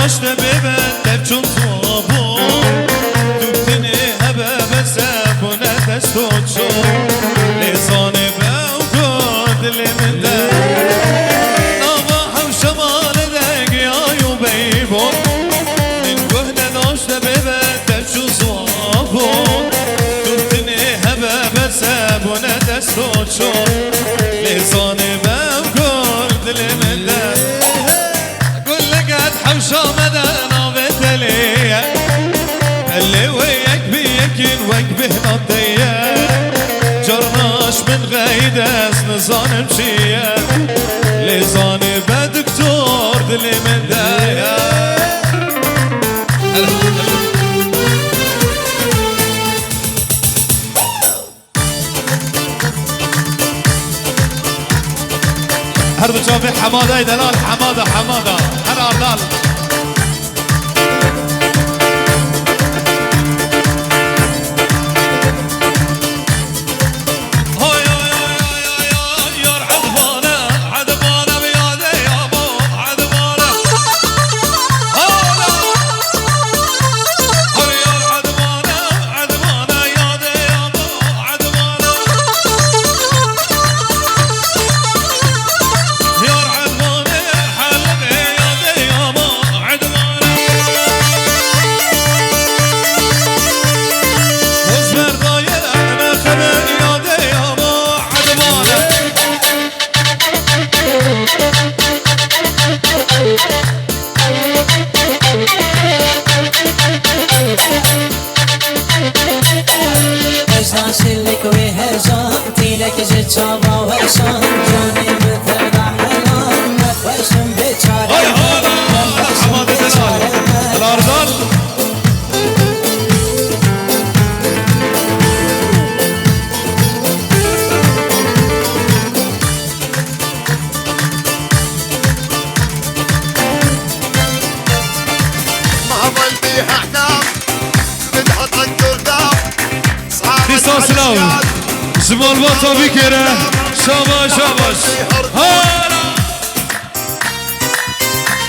ناشته ببن تبچون صابون دوبتنی هبه بسب و ندستو چون لسانه بوکن دل من ده نابا حوشمان دگ یایو بیبون من گهنه ناشته ببن تبچون صابون دوبتنی هبه بسب و ندستو چون لسانه بوکن دل من ده حوشة مدانا بتليه اللي وياك بيكن وياك بهنطيه جرناش من غيدس نظام مشيه لزاني بدكتور دلي من دايا هردو شوفي حمادة دلال حمادة هلا أردال زمان با تا بیکره شاباش هارا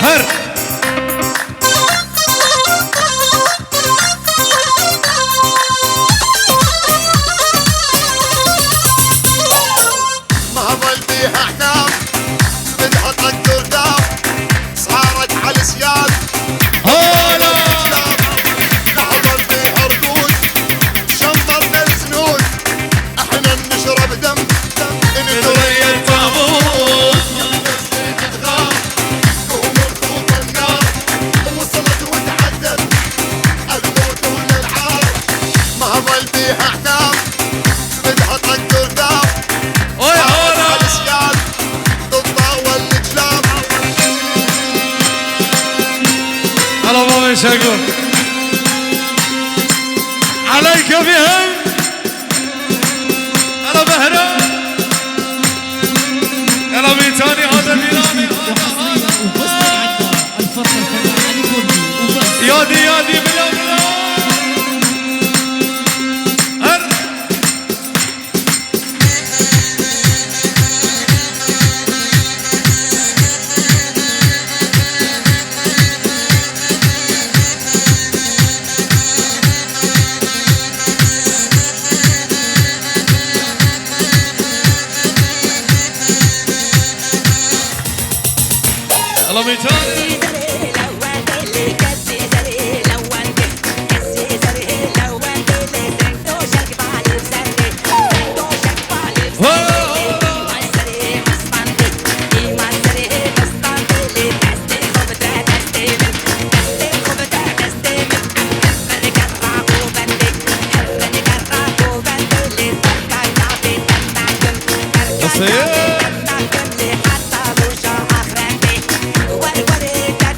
هر ما ظل بيها احكام بدها تقدر دام صارت على السياد هارا لحظة بيها ركود شنطرنا السنود احنا نشرب دم نضري الطابوت قوم ركوب النار وصلت وتعدت الموت والالعاب ما ظل بيها احكام بدها تقدر دام على السياد تتطاول الكلاب هلا بابا شاكر عليك بهم هلا بهرة هلا بيتاني هذا ميلاني يادي بلا هر هلا بيتاني حتى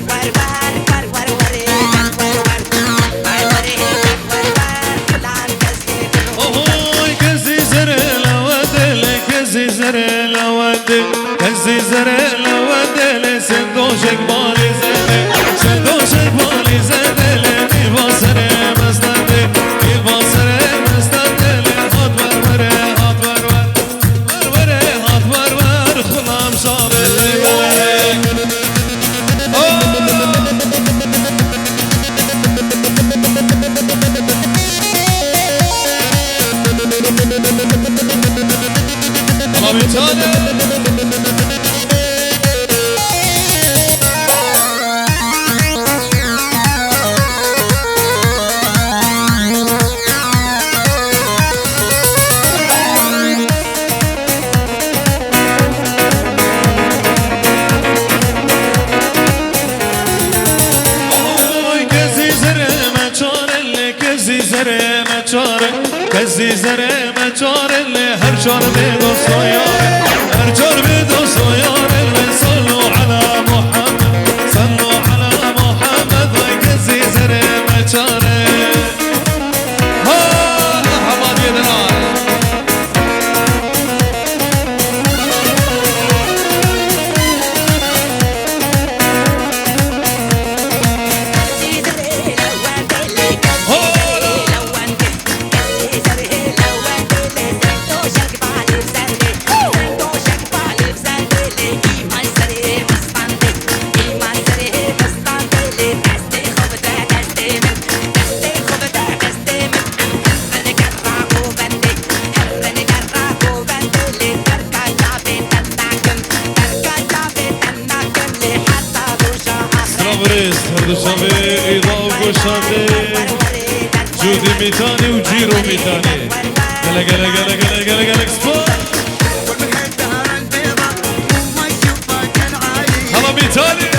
زره مچار اللي هرجر بدوس يار هرجر بدوس يار اللي صلوا على محمد صلوا على محمد ويكزي زره مچار ها حماد يدلال بريس هردو شابي إضافة شابي جودي ميتاني وجيرو ميتاني قلا قلا قلا قلا قلا قلا سبور هلا ميتاني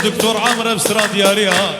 دكتور عمرو بسرا دياريها